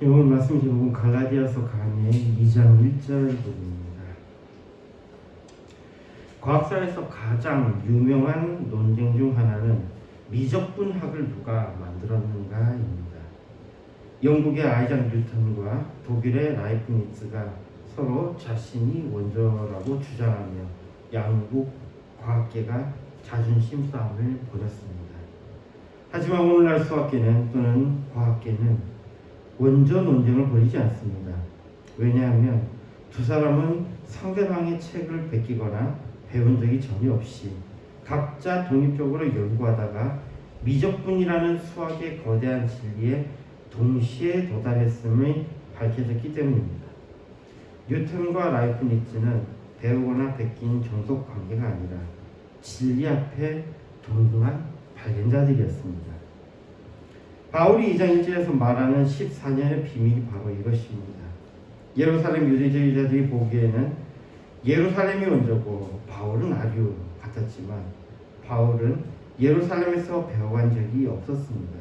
오늘 말씀 제목은 갈라디아서 강의 2장 1절 부분입니다. 과학사에서 가장 유명한 논쟁 중 하나는 미적분학을 누가 만들었는가입니다. 영국의 아이작 뉴턴과 독일의 라이프니츠가 서로 자신이 원조라고 주장하며 양국 과학계가 자존심 싸움을 벌였습니다. 하지만 오늘날 수학계는 또는 과학계는 원조 논쟁을 벌이지 않습니다. 왜냐하면 두 사람은 상대방의 책을 베끼거나 배운 적이 전혀 없이 각자 독립적으로 연구하다가 미적분이라는 수학의 거대한 진리에 동시에 도달했음이 밝혀졌기 때문입니다. 뉴턴과 라이프니츠는 배우거나 베낀 종속 관계가 아니라 진리 앞에 동등한 발견자들이었습니다. 바울이 2장 1절에서 말하는 14년의 비밀이 바로 이것입니다. 예루살렘 유대주의자들이 보기에는 예루살렘이 원조고 바울은 아류 같았지만 바울은 예루살렘에서 배워간 적이 없었습니다.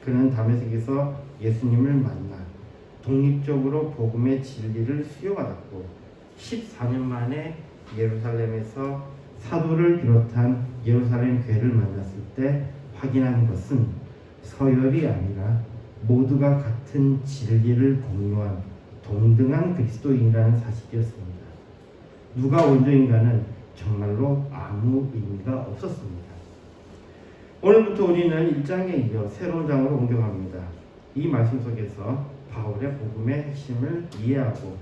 그는 다메섹에서 예수님을 만나 독립적으로 복음의 진리를 수여받았고 14년 만에 예루살렘에서 사도를 비롯한 예루살렘 교회를 만났을 때 확인한 것은 서열이 아니라 모두가 같은 진리를 공유한 동등한 그리스도인이라는 사실이었습니다. 누가 원조인가는 정말로 아무 의미가 없었습니다. 오늘부터 우리는 1장에 이어 새로운 장으로 옮겨갑니다. 이 말씀 속에서 바울의 복음의 핵심을 이해하고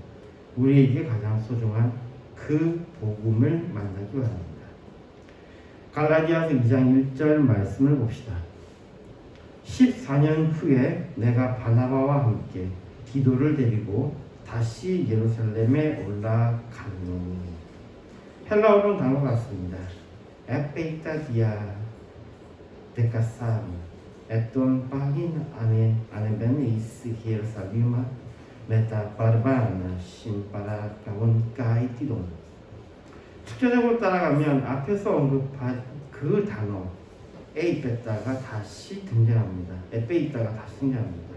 우리에게 가장 소중한 그 복음을 만나기 바랍니다. 갈라디아서 2장 1절 말씀을 봅시다. 14년 후에 내가 바나바와 함께 디도를 데리고 다시 예루살렘에 올라가노니. 헬라어로는 단어가 같습니다. 에페이타디아 데카사르 에톤 팔린 아네벤이스 히에르살리마 메타 바르바나 신바라 가온까이티돈. 축제적으로 따라가면 앞에서 언급한 그 단어 에이페타가 다시 등장합니다. 에페이타가 다시 등장합니다.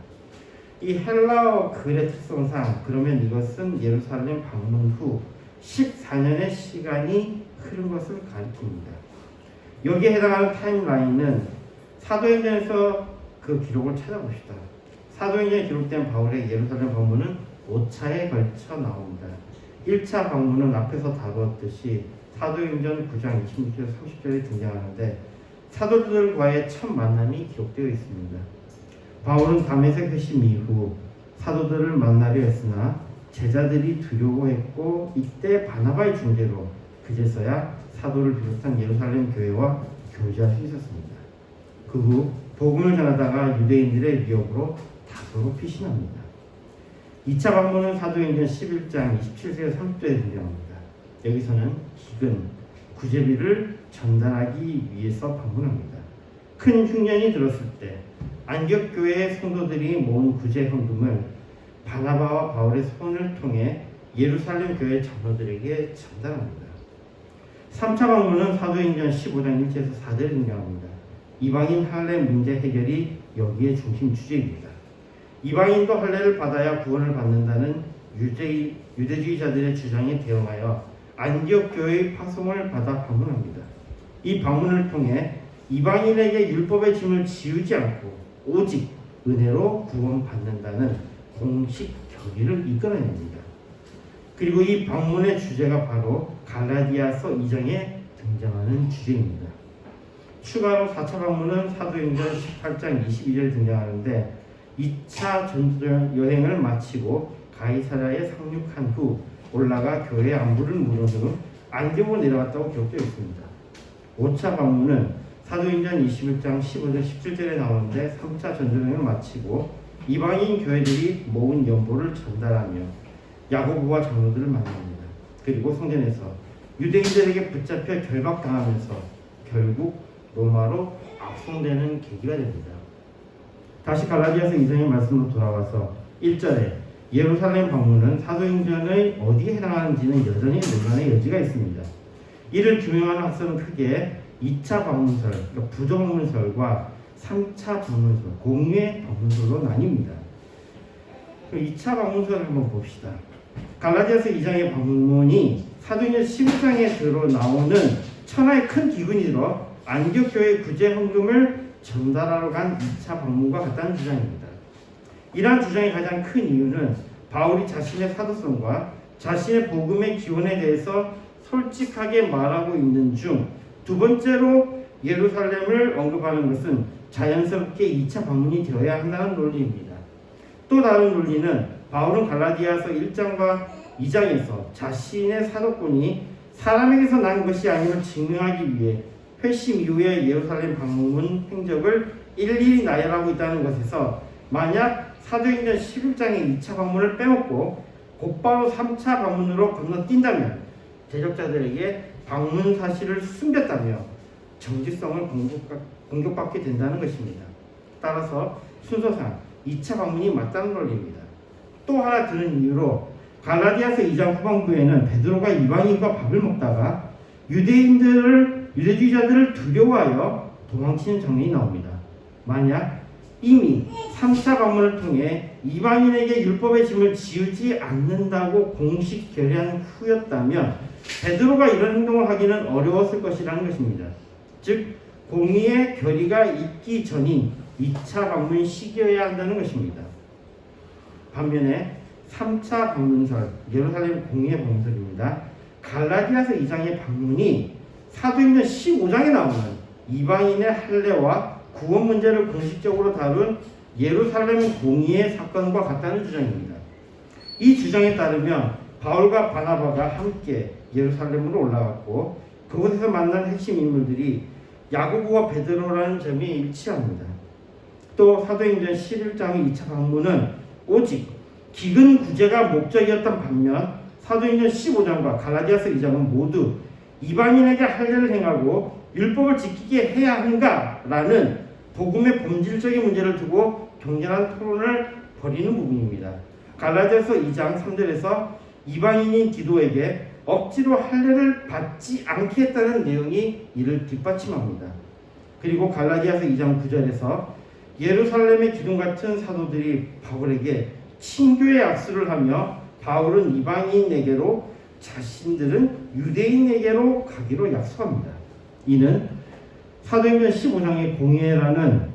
이 헬라어 글의 특성상 그러면 이것은 예루살렘 방문 후 14년의 시간이 흐른 것을 가리킵니다. 여기에 해당하는 타임라인은 사도행전에서 그 기록을 찾아봅시다. 사도행전에 기록된 바울의 예루살렘 방문은 5차에 걸쳐 나옵니다. 1차 방문은 앞에서 다루었듯이 사도행전 9장 26절 30절에 등장하는데 사도들과의 첫 만남이 기록되어 있습니다. 바울은 다메섹 회심 이후 사도들을 만나려 했으나 제자들이 두려워했고 이때 바나바의 중재로 그제서야 사도를 비롯한 예루살렘 교회와 교제할 수 있었습니다. 그 후 복음을 전하다가 유대인들의 위협으로 다소로 피신합니다. 2차 방문은 사도행전 11장 27절에서 30절에 등장합니다. 여기서는 기근, 구제비를 전달하기 위해서 방문합니다. 큰 흉년이 들었을 때 안디옥 교회의 성도들이 모은 구제 헌금을 바나바와 바울의 손을 통해 예루살렘 교회 장로들에게 전달합니다. 3차 방문은 사도행전 15장 1절에서 4절에 등장합니다. 이방인 할례 문제 해결이 여기에 중심 주제입니다. 이방인도 할례를 받아야 구원을 받는다는 유대주의자들의 주장에 대응하여 안디옥 교회의 파송을 받아 방문합니다. 이 방문을 통해 이방인에게 율법의 짐을 지우지 않고 오직 은혜로 구원받는다는 공식 결의를 이끌어냅니다. 그리고 이 방문의 주제가 바로 갈라디아서 2장에 등장하는 주제입니다. 추가로 4차 방문은 사도행전 18장 22절에 등장하는데 2차 전도 여행을 마치고 가이사랴에 상륙한 후 올라가 교회 안부를 물은 후 안디옥으로 내려갔다고 기록되어 있습니다. 5차 방문은 사도행전 21장 15절 17절에 나오는데 3차 전도여행을 마치고 이방인 교회들이 모은 연보를 전달하며 야고보와 장로들을 만납니다. 그리고 성전에서 유대인들에게 붙잡혀 결박당하면서 결국 로마로 압송되는 계기가 됩니다. 다시 갈라디아서 2장의 말씀으로 돌아와서 1절에 예루살렘 방문은 사도행전의 어디에 해당하는지는 여전히 논란의 여지가 있습니다. 이를 규명하는 학설은 크게 2차 방문설, 그러니까 부정문설과 3차 방문설, 공유의 방문설로 나뉩니다. 그럼 2차 방문서를 한번 봅시다. 갈라디아서 2장의 방문이 사도행전 11장에 들어 나오는 천하의 큰 기근이 들어 안디옥 교회 구제 헌금을 전달하러 간 2차 방문과 같다는 주장입니다. 이러한 주장의 가장 큰 이유는 바울이 자신의 사도성과 자신의 복음의 기원에 대해서 솔직하게 말하고 있는 중 두 번째로 예루살렘을 언급하는 것은 자연스럽게 2차 방문이 되어야 한다는 논리입니다. 또 다른 논리는 바울은 갈라디아서 1장과 2장에서 자신의 사도권이 사람에게서 난 것이 아님을 증명하기 위해 회심 이후에 예루살렘 방문 행적을 일일이 나열하고 있다는 것에서 만약 사도행전 11장의 2차 방문을 빼먹고 곧바로 3차 방문으로 건너뛴다면 대적자들에게 방문 사실을 숨겼다며 정직성을 공격받게 된다는 것입니다. 따라서 순서상 2차 방문이 맞다는 논리입니다. 또 하나 드는 이유로 갈라디아서 2장 후반부에는 베드로가 이방인과 밥을 먹다가 유대주의자들을 두려워하여 도망치는 장면이 나옵니다. 만약 이미 3차 방문을 통해 이방인에게 율법의 짐을 지우지 않는다고 공식 결의한 후였다면 베드로가 이런 행동을 하기는 어려웠을 것이라는 것입니다. 즉 공의의 결의가 있기 전인 2차 방문 시기여야 한다는 것입니다. 반면에 3차 방문설, 예루살렘 공의의 방문설입니다. 갈라디아서 2장의 방문이 사도행전 15장에 나오는 이방인의 할례와 구원 문제를 공식적으로 다룬 예루살렘 공의의 사건과 같다는 주장입니다. 이 주장에 따르면 바울과 바나바가 함께 예루살렘으로 올라갔고 그곳에서 만난 핵심 인물들이 야고보와 베드로라는 점이 일치합니다. 또 사도행전 11장의 2차 방문은 오직 기근 구제가 목적이었던 반면 사도행전 15장과 갈라디아서 2장은 모두 이방인에게 할례를 행하고 율법을 지키게 해야 한가라는 복음의 본질적인 문제를 두고 격렬한 토론을 벌이는 부분입니다. 갈라디아서 2장 3절에서 이방인인 디도에게 억지로 할례를 받지 않게 했다는 내용이 이를 뒷받침합니다. 그리고 갈라디아서 2장 9절에서 예루살렘의 기둥 같은 사도들이 바울에게 친교의 악수를 하며 바울은 이방인에게로 자신들은 유대인에게로 가기로 약속합니다. 이는 사도행전 15장의 공회라는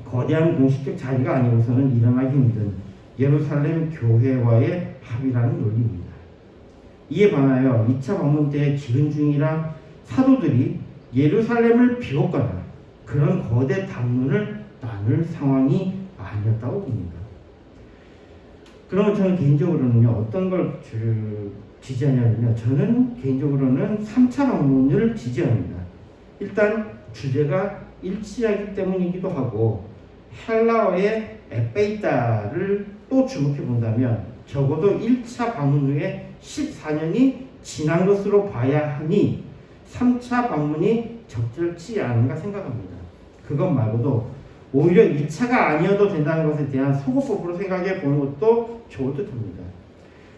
거대한 공식적 자리가 아니고서는 일어나기 힘든 예루살렘 교회와의 합의라는 논리입니다. 이에 반하여 2차 방문 때 기근 중이라 사도들이 예루살렘을 비웠거나 그런 거대 담론을 나눌 상황이 아니었다고 봅니다. 그러면 저는 개인적으로는요, 어떤 걸 지지하냐면요, 저는 개인적으로는 3차 방문을 지지합니다. 일단 주제가 일치하기 때문이기도 하고 헬라어의 에페이타를 또 주목해 본다면 적어도 1차 방문 후에 14년이 지난 것으로 봐야 하니 3차 방문이 적절치 않은가 생각합니다. 그것 말고도 오히려 2차가 아니어도 된다는 것에 대한 소거법으로 생각해 보는 것도 좋을 듯 합니다.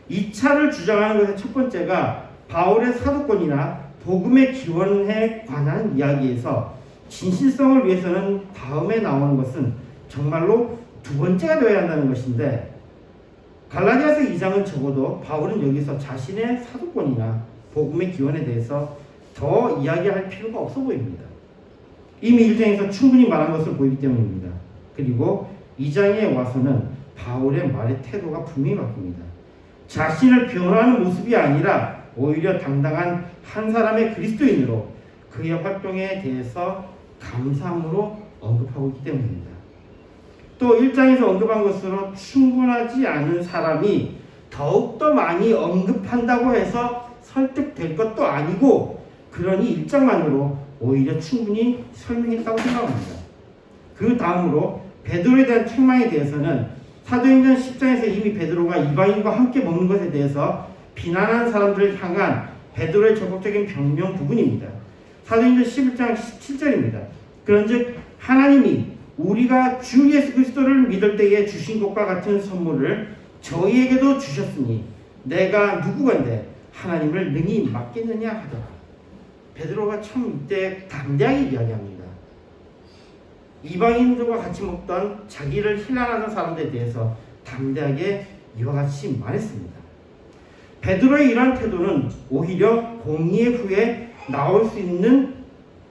2차를 주장하는 것의 첫 번째가 바울의 사도권이나 복음의 기원에 관한 이야기에서 진실성을 위해서는 다음에 나오는 것은 정말로 두 번째가 되어야 한다는 것인데 갈라디아서 2장은 적어도 바울은 여기서 자신의 사도권이나 복음의 기원에 대해서 더 이야기할 필요가 없어 보입니다. 이미 1장에서 충분히 말한 것을 보이기 때문입니다. 그리고 2장에 와서는 바울의 말의 태도가 분명히 바뀝니다. 자신을 변호하는 모습이 아니라 오히려 당당한 한 사람의 그리스도인으로 그의 활동에 대해서 감사함으로 언급하고 있기 때문입니다. 또 1장에서 언급한 것으로 충분하지 않은 사람이 더욱더 많이 언급한다고 해서 설득될 것도 아니고 그러니 1장만으로 오히려 충분히 설명했다고 생각합니다. 그 다음으로 베드로에 대한 책망에 대해서는 사도행전 10장에서 이미 베드로가 이방인과 함께 먹는 것에 대해서 비난한 사람들을 향한 베드로의 적극적인 변명 부분입니다. 사도행전 11장 17절입니다. 그런즉 하나님이 우리가 주 예수 그리스도를 믿을 때에 주신 것과 같은 선물을 저희에게도 주셨으니 내가 누구건데 하나님을 능히 맡겠느냐 하더라. 베드로가 참 이때 담대하게 이야기합니다. 이방인들과 같이 먹던 자기를 힐난하는 사람들에 대해서 담대하게 이와 같이 말했습니다. 베드로의 이러한 태도는 오히려 공의의 후에 나올 수 있는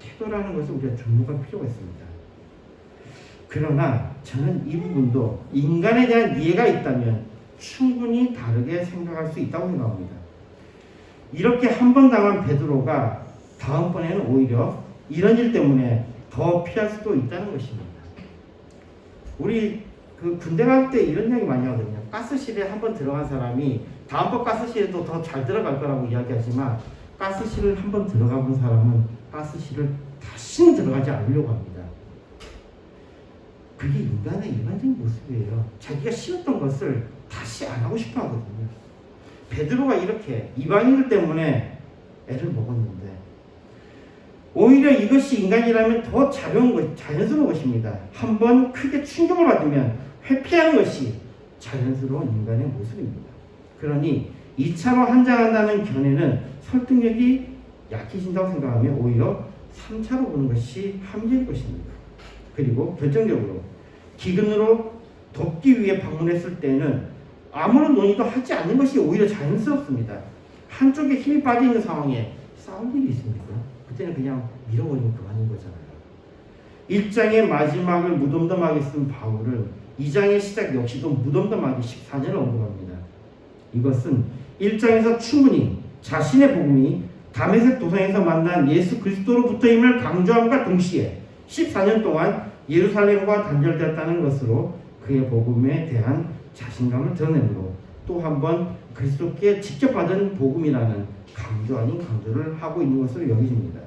태도라는 것을 우리가 주목할 필요가 있습니다. 그러나 저는 이 부분도 인간에 대한 이해가 있다면 충분히 다르게 생각할 수 있다고 생각합니다. 이렇게 한 번 당한 베드로가 다음번에는 오히려 이런 일 때문에 더 피할 수도 있다는 것입니다. 우리 그 군대 갈 때 이런 이야기 많이 하거든요. 가스실에 한 번 들어간 사람이 다음번 가스실에도 더 잘 들어갈 거라고 이야기하지만 가스실을 한 번 들어가 본 사람은 가스실을 다시는 들어가지 않으려고 합니다. 그게 인간의 일반적인 모습이에요. 자기가 싫었던 것을 다시 안 하고 싶어 하거든요. 베드로가 이렇게 이방인들 때문에 애를 먹었는데 오히려 이것이 인간이라면 더 자연스러운 것입니다. 한번 크게 충격을 받으면 회피하는 것이 자연스러운 인간의 모습입니다. 그러니 2차로 한장한다는 견해는 설득력이 약해진다고 생각하면 오히려 3차로 보는 것이 합리적인 것입니다. 그리고 결정적으로 기근으로 돕기 위해 방문했을 때는 아무런 논의도 하지 않는 것이 오히려 자연스럽습니다. 한쪽에 힘이 빠져 있는 상황에 싸울 일이 있습니까? 그때는 그냥 밀어버리면 그만인 거잖아요. 1장의 마지막을 무덤덤하게 쓴 바울은 2장의 시작 역시도 무덤덤하게 14년을 언급합니다. 이것은 1장에서 충분히 자신의 복음이 다메섹 도상에서 만난 예수 그리스도로부터임을 강조함과 동시에 14년 동안 예루살렘과 단절되었다는 것으로 그의 복음에 대한 자신감을 드러내므로 또 한 번 그리스도께 직접 받은 복음이라는 강조 아닌 강조를 하고 있는 것으로 여겨집니다.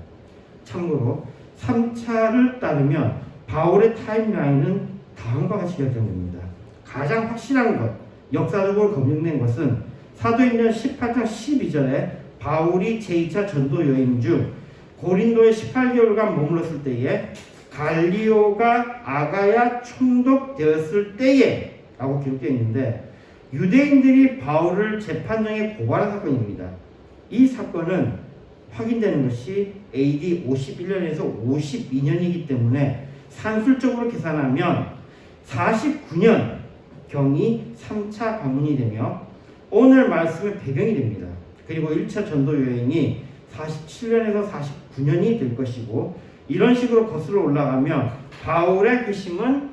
참고로 3차를 따르면 바울의 타임라인은 다음과 같이 결정됩니다. 가장 확실한 것, 역사적으로 검증된 것은 사도행전 18장 12절에 바울이 제2차 전도 여행 중 고린도에 18개월간 머물렀을 때에 갈리오가 아가야 총독되었을 때에 라고 기록되어 있는데 유대인들이 바울을 재판정에 고발한 사건입니다. 이 사건은 확인되는 것이 AD 51년에서 52년이기 때문에 산술적으로 계산하면 49년경이 3차 방문이 되며 오늘 말씀의 배경이 됩니다. 그리고 1차 전도 여행이 47년에서 49년이 될 것이고 이런 식으로 거슬러 올라가면 바울의 회심은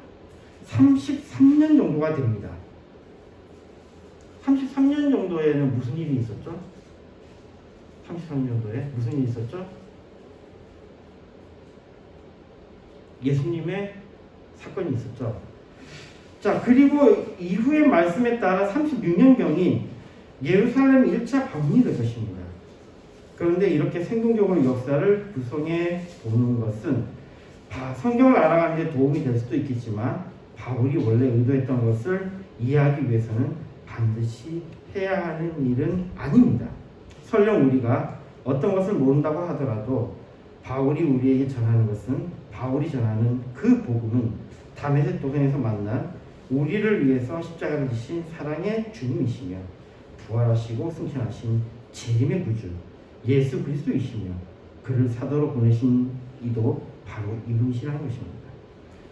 33년 정도가 됩니다. 33년 정도에는 무슨 일이 있었죠? 33년 정도에 무슨 일이 있었죠? 예수님의 사건이 있었죠. 자, 그리고 이후의 말씀에 따라 36년경인 예루살렘 1차 방문이 될 것입니다. 그런데 이렇게 생동적으로 역사를 구성해 보는 것은 성경을 알아가는 데 도움이 될 수도 있겠지만 바울이 원래 의도했던 것을 이해하기 위해서는 반드시 해야 하는 일은 아닙니다. 설령 우리가 어떤 것을 모른다고 하더라도 바울이 우리에게 전하는 것은 바울이 전하는 그 복음은 다메섹 도상에서 만난 우리를 위해서 십자가를 지신 사랑의 주님이시며 부활하시고 승천하신 재림의 구주 예수 그리스도이시며 그를 사도로 보내신 이도 바로 이분이시라는 것입니다.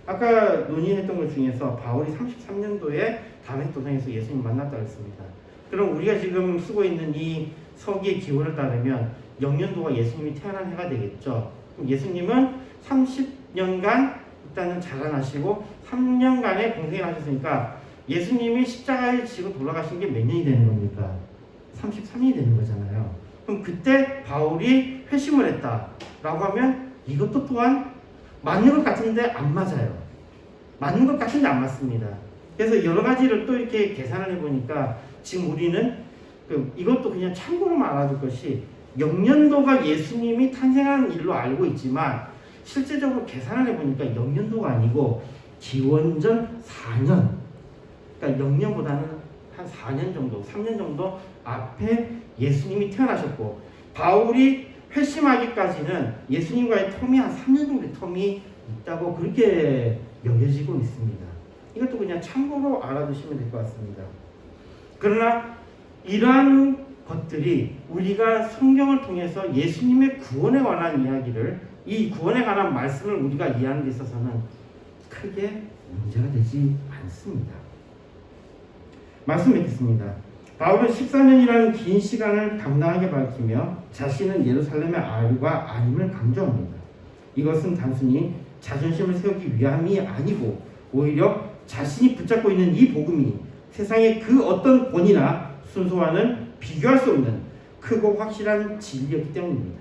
아까 논의했던 것 중에서 바울이 33년도에 다메섹 도상에서 예수님 만났다고 했습니다. 그럼 우리가 지금 쓰고 있는 이 서기의 기원을 따르면 영년도가 예수님이 태어난 해가 되겠죠. 그럼 예수님은 30년간 일단은 자라나시고 3년간의 공생을 하셨으니까 예수님이 십자가에 지고 돌아가신 게 몇 년이 되는 겁니까? 33년이 되는 거잖아요. 그럼 그때 바울이 회심을 했다라고 하면 이것도 또한 맞는 것 같은데 안 맞아요. 맞는 것 같은데 안 맞습니다. 그래서 여러 가지를 또 이렇게 계산을 해보니까 지금 우리는 이것도 그냥 참고로만 알아둘 것이 영년도가 예수님이 탄생한 일로 알고 있지만 실제적으로 계산을 해보니까 영년도가 아니고 기원전 4년, 그러니까 영년보다는 한 4년 정도, 3년 정도 앞에 예수님이 태어나셨고 바울이 회심하기까지는 예수님과의 텀이 한 3년 정도의 텀이 있다고 그렇게 여겨지고 있습니다. 이것도 그냥 참고로 알아두시면 될 것 같습니다. 그러나 이러한 것들이 우리가 성경을 통해서 예수님의 구원에 관한 이야기를 이 구원에 관한 말씀을 우리가 이해하는 데 있어서는 크게 문제가 되지 않습니다. 말씀 맺겠습니다. 바울은 14년이라는 긴 시간을 당당하게 밝히며 자신은 예루살렘의 아류가 아님을 강조합니다. 이것은 단순히 자존심을 세우기 위함이 아니고 오히려 자신이 붙잡고 있는 이 복음이 세상의 그 어떤 권위나 순수와는 비교할 수 없는 크고 확실한 진리였기 때문입니다.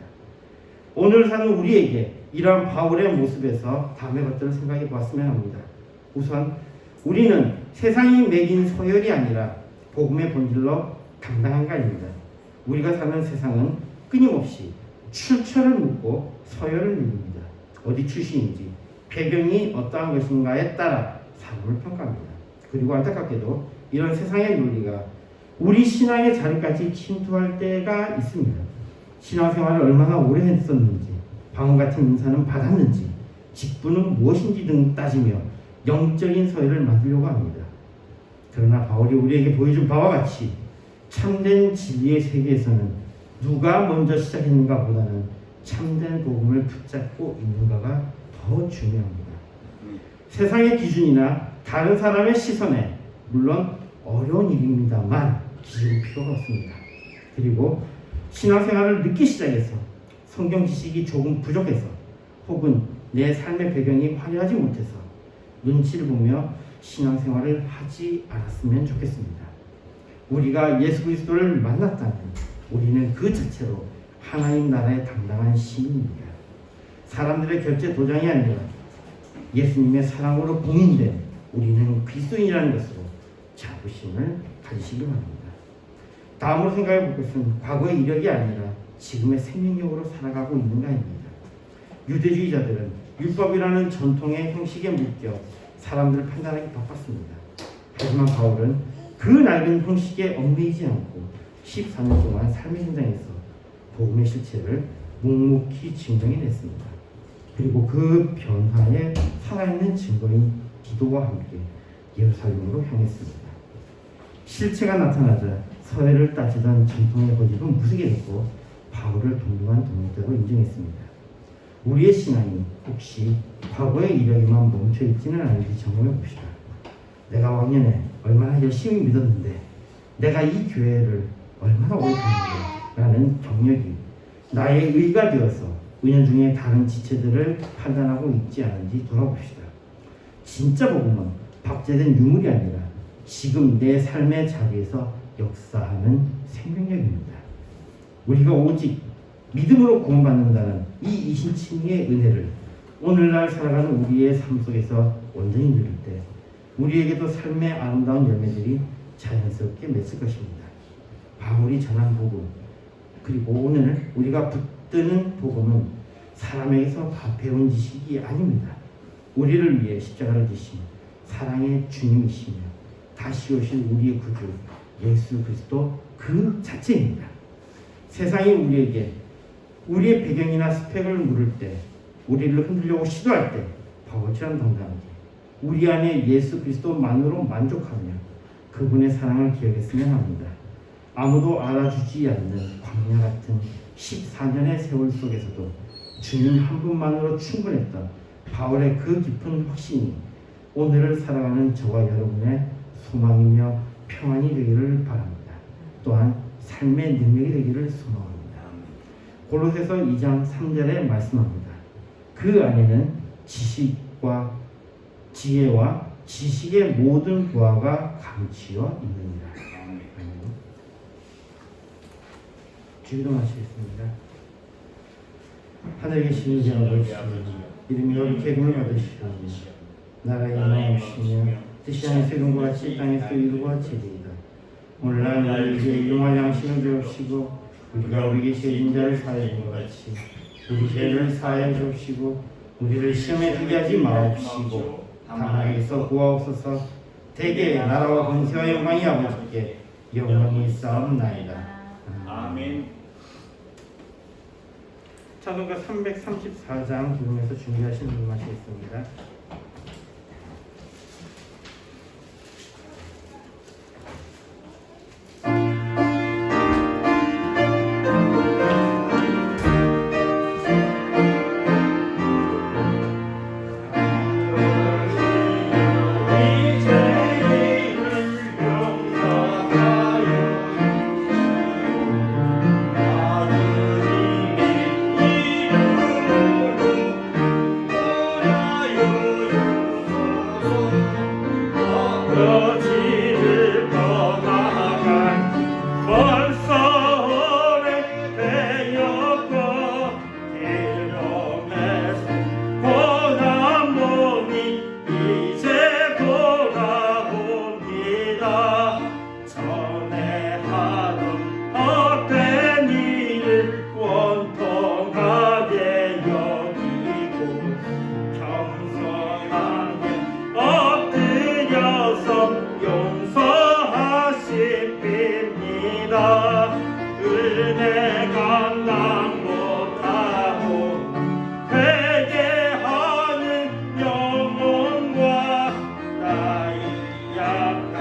오늘 사는 우리에게 이러한 바울의 모습에서 다음의 것들을 생각해 보았으면 합니다. 우선 우리는 세상이 매긴 서열이 아니라 복음의 본질로 당당한 자입니다. 우리가 사는 세상은 끊임없이 출처를 묻고 서열을 내립니다. 어디 출신인지, 배경이 어떠한 것인가에 따라 사람을 평가합니다. 그리고 안타깝게도 이런 세상의 논리가 우리 신앙의 자리까지 침투할 때가 있습니다. 신앙생활을 얼마나 오래 했었는지, 방언 같은 인사는 받았는지, 직분은 무엇인지 등 따지며 영적인 서열을 만들려고 합니다. 그러나 바울이 우리에게 보여준 바와 같이 참된 진리의 세계에서는 누가 먼저 시작했는가 보다는 참된 복음을 붙잡고 있는가가 더 중요합니다. 세상의 기준이나 다른 사람의 시선에 물론 어려운 일입니다만 기죽을 필요가 없습니다. 그리고 신앙생활을 늦게 시작해서 성경 지식이 조금 부족해서 혹은 내 삶의 배경이 화려하지 못해서 눈치를 보며 신앙생활을 하지 않았으면 좋겠습니다. 우리가 예수 그리스도를 만났다면 우리는 그 자체로 하나님 나라의 당당한 시민입니다. 사람들의 결제 도장이 아니라 예수님의 사랑으로 봉인된 우리는 그리스도인이라는 것으로 자부심을 가지시기 바랍니다. 다음으로 생각해 볼 것은 과거의 이력이 아니라 지금의 생명력으로 살아가고 있는가입니다. 유대주의자들은 율법이라는 전통의 형식에 묶여 사람들을 판단하기 바빴습니다. 하지만 바울은 그 낡은 형식에 얽매이지 않고 14년 동안 삶의 현장에서 복음의 실체를 묵묵히 증명해냈습니다. 그리고 그 변화에 살아있는 증거인 기도와 함께 예루살렘으로 향했습니다. 실체가 나타나자 서해를 따지던 전통의 고집은 무색해졌고 바울을 동등한 동역자로 인정했습니다. 우리의 신앙이 혹시 과거의 이력에만 멈춰있지는 않은지 점검해 봅시다. 내가 왕년에 얼마나 열심히 믿었는데, 내가 이 교회를 얼마나 오래 다녔는데 라는 경력이 나의 의가 되어서 은연중에 다른 지체들을 판단하고 있지 않은지 돌아봅시다. 진짜 복음은 박제된 유물이 아니라 지금 내 삶의 자리에서 역사하는 생명력입니다. 우리가 오직 믿음으로 구원받는다는 이 이신칭의 은혜를 오늘날 살아가는 우리의 삶 속에서 온전히 누릴 때 우리에게도 삶의 아름다운 열매들이 자연스럽게 맺을 것입니다. 바울이 전한 복음, 그리고 오늘 우리가 붙드는 복음은 사람에게서 배운 지식이 아닙니다. 우리를 위해 십자가를 지신 사랑의 주님이시며 다시 오실 우리의 구주 예수 그리스도 그 자체입니다. 세상이 우리에게 우리의 배경이나 스펙을 물을 때, 우리를 흔들려고 시도할 때 바울처럼 당당하게 우리 안에 예수 그리스도만으로 만족하며 그분의 사랑을 기억했으면 합니다. 아무도 알아주지 않는 광야 같은 14년의 세월 속에서도 주님 한 분만으로 충분했던 바울의 그 깊은 확신이 오늘을 살아가는 저와 여러분의 소망이며 평안이 되기를 바랍니다. 또한 삶의 능력이 되기를 소망합니다. 골로새서 2장 3절에 말씀합니다. 그 안에는 지식과 지혜와 지식의 모든 부하가 감추어 있느니라. 기도하시겠습니다. 하늘에 계신 이제 아버지, 이름이 거룩히 여김을 받으시오며 나라의 영광이시며 뜻이 하늘에서 이룬 것 같이 땅에서 이루고 지리이다. 오늘날 우리에게 일용할 양식을 주옵시고 우리가 우리에게 죄진 자를 사하여 준 것 같이 우리 죄를 사하여 주옵시고 우리를 시험에 들게 하지 마옵시고 다만 악에서 구하옵소서. 대개 나라와 권세와 영광이 아버지께 영원히 있사옵나이다. 아멘. 찬송가 334장 기도에서 준비하신 분 마시겠습니다. 이 죄를 용서 전에 하던 헛된 일을 원통하게 여기고 겸손하게 엎드려서 용서하십니다. 은혜 감당 못하고 회개하는 영혼과 나의 약한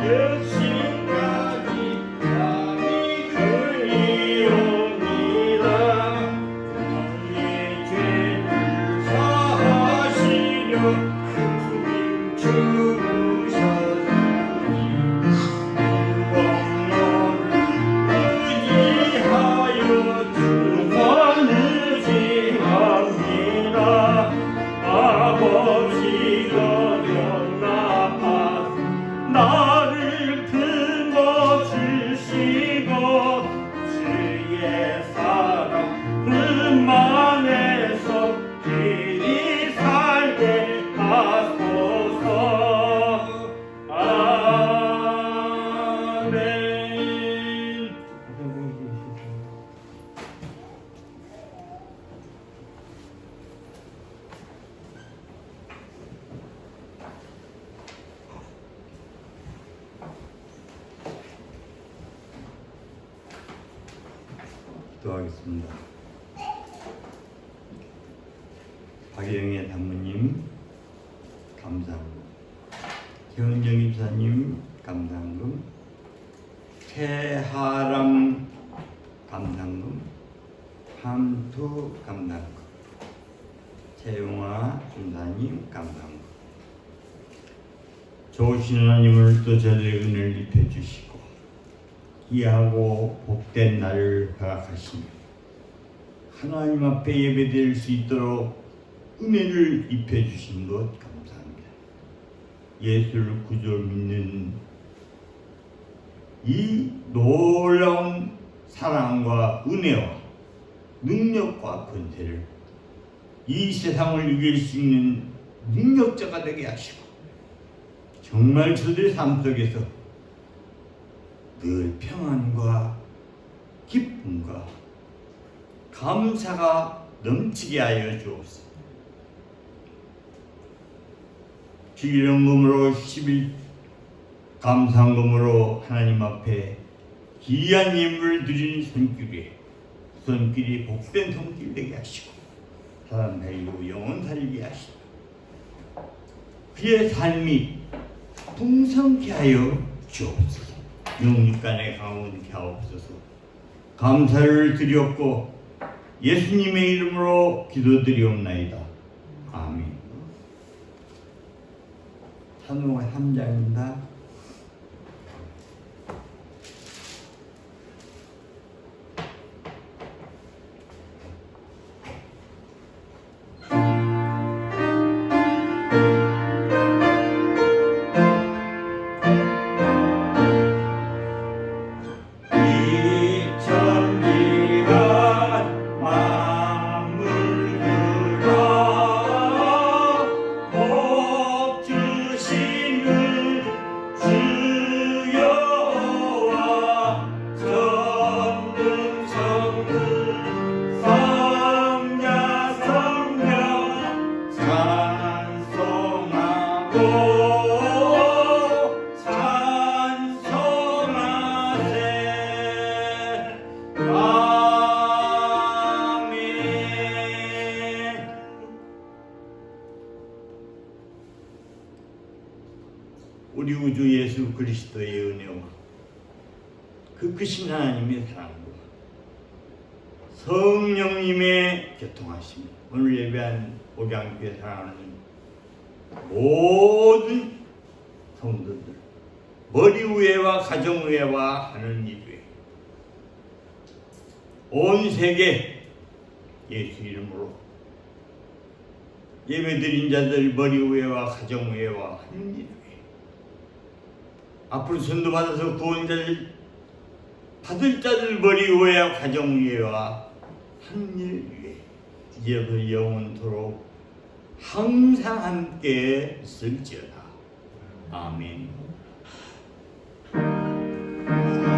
육신까지 감히 그리옵니다. 너희 죄를 사하시려 주님 죽으셨으니 구원론을 의지하여 주만 의지합니다. 아버지가 연합하사 나를 품어주시고 주의 사랑 흠만에서 길이 살게 하소서. 아멘. 기도하겠습니다. 박영애 단무님 감사합니다. 현정 입사님 감상금, 최하람 감상금, 함투 감상금, 최용화 준사님 감상금. 좋으신 하나님을 또 저들의 은혜를 입혀주시고 귀하고 복된 날을 허락하시며 하나님 앞에 예배드릴 수 있도록 은혜를 입혀주신 것 감사합니다. 예수를 구주로 믿는 이 놀라운 사랑과 은혜와 능력과 권세를 이 세상을 이길 수 있는 능력자가 되게 하시고 정말 저들의 삶 속에서 늘 평안과 기쁨과 감사가 넘치게 하여 주옵소서. 주일연금으로 10일 감상금으로 하나님 앞에 귀한 예물을 드린 손길이 복된 손길 되게 하시고 사람 살리고 영혼 살리게 하시고 그의 삶이 풍성케 하여 주옵소서. 영육간에 강원케 하옵소서. 감사를 드렸고 예수님의 이름으로 기도드리옵나이다. 아멘. 산호가 3장입니다. 우리 구주 예수 그리스도의 은혜와 그 크신 하나님의 사랑과 성령님의 교통하심, 오늘 예배한 목양교회 사랑하는 모든 성도들, 머리 위에와 가정 위에와 하는 일 위에 온 세계 예수 이름으로 예배드린 자들 머리 위에와 가정 위에와 하는 일 위에 앞으로 전도받아서 구원자를 받을 자들 머리 위에와 가정 위에와 하는 일 위에 이제부터 영원토록 항상 함께 있을지어다. 아멘. 아,